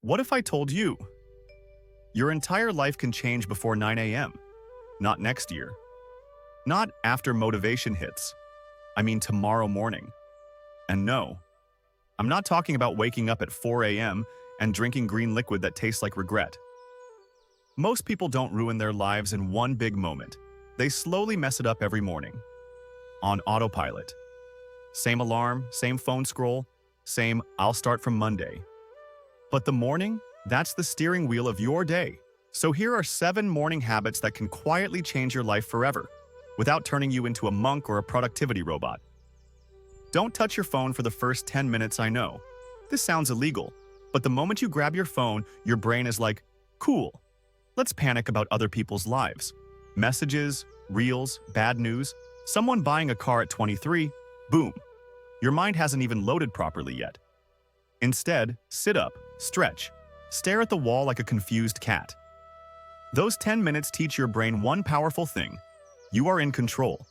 What if I told you? Your entire life can change before 9 a.m. Not next year. Not after motivation hits. I mean tomorrow morning. And no, I'm not talking about waking up at 4 a.m. and drinking green liquid that tastes like regret. Most people don't ruin their lives in one big moment. They slowly mess it up every morning. On autopilot. Same alarm, same phone scroll, same "I'll start from Monday." But the morning, that's the steering wheel of your day. So here are 7 morning habits that can quietly change your life forever, without turning you into a monk or a productivity robot. Don't touch your phone for the first 10 minutes. I know. This sounds illegal, but the moment you grab your phone, your brain is like, cool. Let's panic about other people's lives. Messages, reels, bad news, someone buying a car at 23, boom. Your mind hasn't even loaded properly yet. Instead, sit up, stretch, stare at the wall like a confused cat. Those 10 minutes teach your brain one powerful thing. You are in control,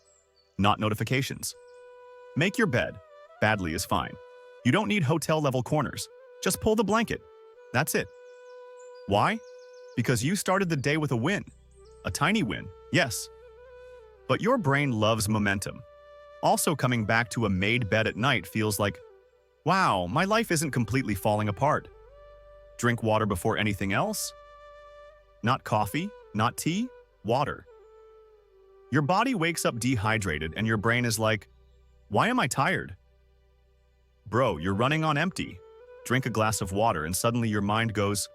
not notifications. Make your bed. Badly is fine. You don't need hotel-level corners. Just pull the blanket. That's it. Why? Because you started the day with a win. A tiny win, yes. But your brain loves momentum. Also, coming back to a made bed at night feels like, wow, my life isn't completely falling apart. Drink water before anything else? Not coffee, not tea, water. Your body wakes up dehydrated and your brain is like, why am I tired? Bro, you're running on empty. Drink a glass of water and suddenly your mind goes,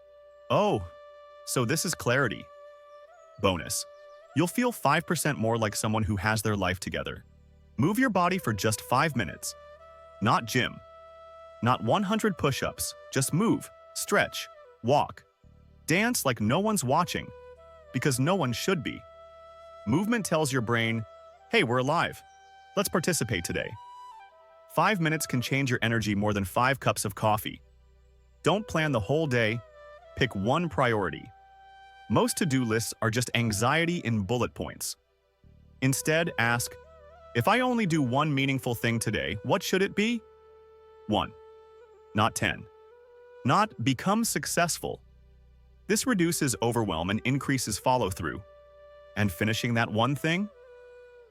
oh, so this is clarity. Bonus. You'll feel 5% more like someone who has their life together. Move your body for just 5 minutes. Not gym. Not 100 push-ups. Just move, stretch, walk. Dance like no one's watching. Because no one should be. Movement tells your brain, hey, we're alive. Let's participate today. 5 minutes can change your energy more than 5 cups of coffee. Don't plan the whole day. Pick one priority. Most to-do lists are just anxiety in bullet points. Instead, ask, if I only do one meaningful thing today, what should it be? 1. Not 10. Not become successful. This reduces overwhelm and increases follow-through. And finishing that one thing?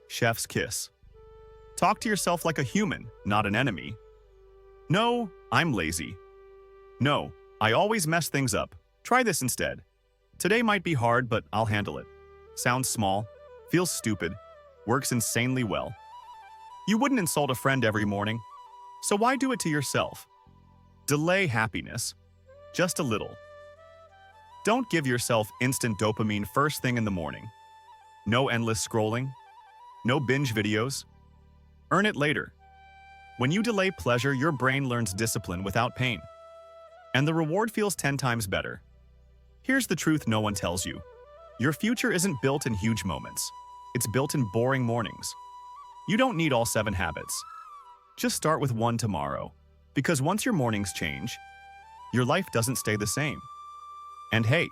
Chef's kiss. Talk to yourself like a human, not an enemy. No, I'm lazy. No, I always mess things up. Try this instead. Today might be hard, but I'll handle it. Sounds small, feels stupid, works insanely well. You wouldn't insult a friend every morning, so why do it to yourself? Delay happiness, just a little. Don't give yourself instant dopamine first thing in the morning. No endless scrolling, no binge videos. Earn it later. When you delay pleasure, your brain learns discipline without pain. And the reward feels 10 times better. Here's the truth no one tells you. Your future isn't built in huge moments. It's built in boring mornings. You don't need all 7 habits. Just start with 1 tomorrow. Because once your mornings change, your life doesn't stay the same. And hey,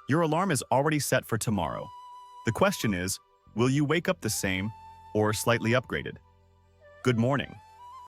your alarm is already set for tomorrow. The question is, will you wake up the same or slightly upgraded? Good morning.